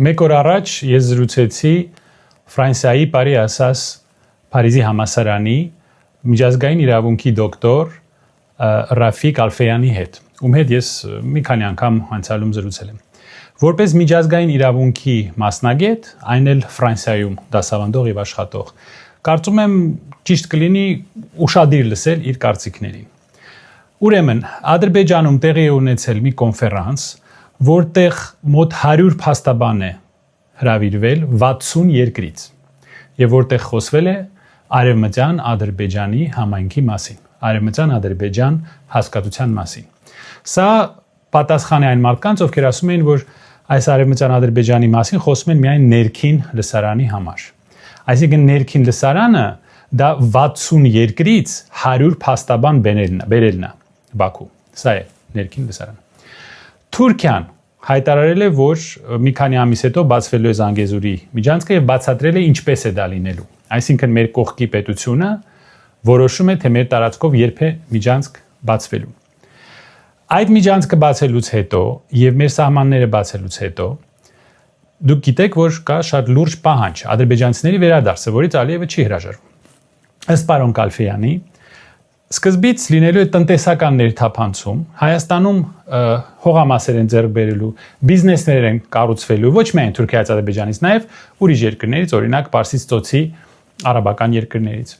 Մեկ օր առաջ ես զրուցեցի Ֆրանսիայի Պարի ասաս Փարիզի համալսարանի միջազգային իրավունքի դոկտոր Ռաֆիկ Ալֆեյանի հետ, ում հետ ես մի քանի անգամ անցյալում զրուցել եմ։ Որպես միջազգային իրավունքի մասնագետ, այն էլ Ֆրանսիայում դասավանդող եւ աշխատող, կարծում եմ ճիշտ կլինի ուշադիր լսել իր կարծիքներին։ Ուրեմն, Ադրբեջանում տեղի է ունեցել մի կոնֆերանս, որտեղ մոտ 100 փաստաբան է հրավիրվել 60 երկրից, եւ որտեղ խոսվել է Արևմտյան Ադրբեջանի համայնքի մասին, Արևմտյան Ադրբեջան հասկացության մասին։ Սա պատասխան է այն մարդկանց, ովքեր ասում են, որ այս Արևմտյան Ադրբեջանի մասին խոսում են միայն ներքին լսարանի համար։ Այսինքն ներքին լսարանը դա 60 երկրից 100 փաստաբան բերելն է Բաքու։ Սա է ներքին լսարանը։ Թուրքիան հայտարարել է, որ մի քանի ամիս հետո բացվելու է Զանգեզուրի միջանցքը եւ բացատրել է ինչպես է դա լինելու։ Այսինքն մեր կողքի պետությունը որոշում է, թե մեր տարածքով երբ է միջանցք բացվելու։ Այդ միջանցքը բացելուց հետո եւ մեր սահմանները բացելուց հետո դուք գիտեք, որ կա շատ լուրջ պահանջ ադրբեջանցիների վերադարձը, որից Ալիևը չի հրաժարվում։ Ըստ պարոն Կալֆեյանի, սկզբից լինելու է տնտեսական ներթափանցում, Հայաստանում հողամասեր են ձեռք բերելու, բիզնեսներ են կառուցվելու, ոչ միայն Թուրքիայից, Ադրբեջանից, նաեւ ուրիշ երկրներից, օրինակ Պարսից ծոցի արաբական երկրներից։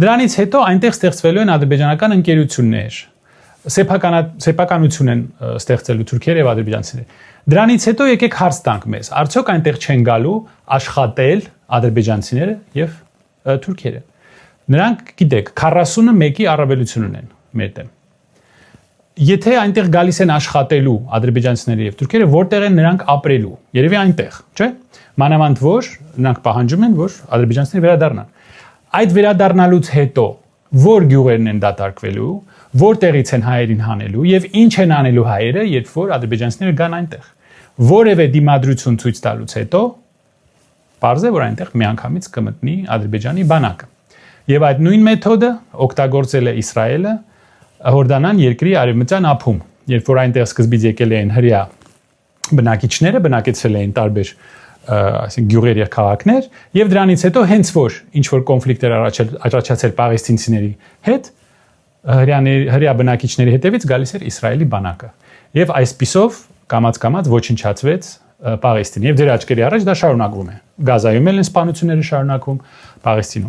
Դրանից հետո այնտեղ ստեղծվելու են ադրբեջանական ընկերություններ, սեփականություն են ստեղծելու թուրքերը եւ ադրբեջանցիները։ Դրանից հետո եկեք հարց տանք մեզ, արդյոք այնտեղ չեն գալու աշխատել ադրբեջանցիները եւ թուրքերը։ Նրանք, գիտեք, 41-ի առավելություն ունեն մեր դեմ։ Եթե այնտեղ գալիս են աշխատելու ադրբեջանցիները եւ թուրքերը, որտեղ են նրանք ապրելու։ Երևի այնտեղ, չէ՞։ Մանավանդ որ նրանք պահանջում են, որ ադրբեջանցիները վերադառնան։ Այդ վերադառնալուց հետո որ գյուղերն են դատարկվելու, որտեղից են հայերին հանելու եւ ինչ են անելու հայերը, երբ որ ադրբեջանցիները գան այնտեղ։ Որևէ դիմադրություն ցույց տալուց հետո պարզ է, որ այնտեղ միանգամից կմտնի Ադրբեջանի բանակը։ Եվ այդ նույն մեթոդը օգտագործել է Իսրայելը Հորդանան երկրի արևմտյան ափում, երբ որ այնտեղ սկզբից եկել էին հրեա բնակիչները, բնակեցել էին տարբեր այսինքն գյուղեր եւ քաղաքներ, եւ դրանից հետո հենց որ ինչ որ կոնֆլիկտեր առաջացել պաղեստինցիների հետ, հրեա բնակիչների հետևից գալիս էր Իսրայելի բանակը։ Եվ այսպիսով կամաց-կամաց ոչնչացվեց Պաղեստինը։ Եվ դեր աչքերի առաջ դա շարունակվում է։ Գազայում էլ են սպանությունները շարունակվում, Պաղեստինում։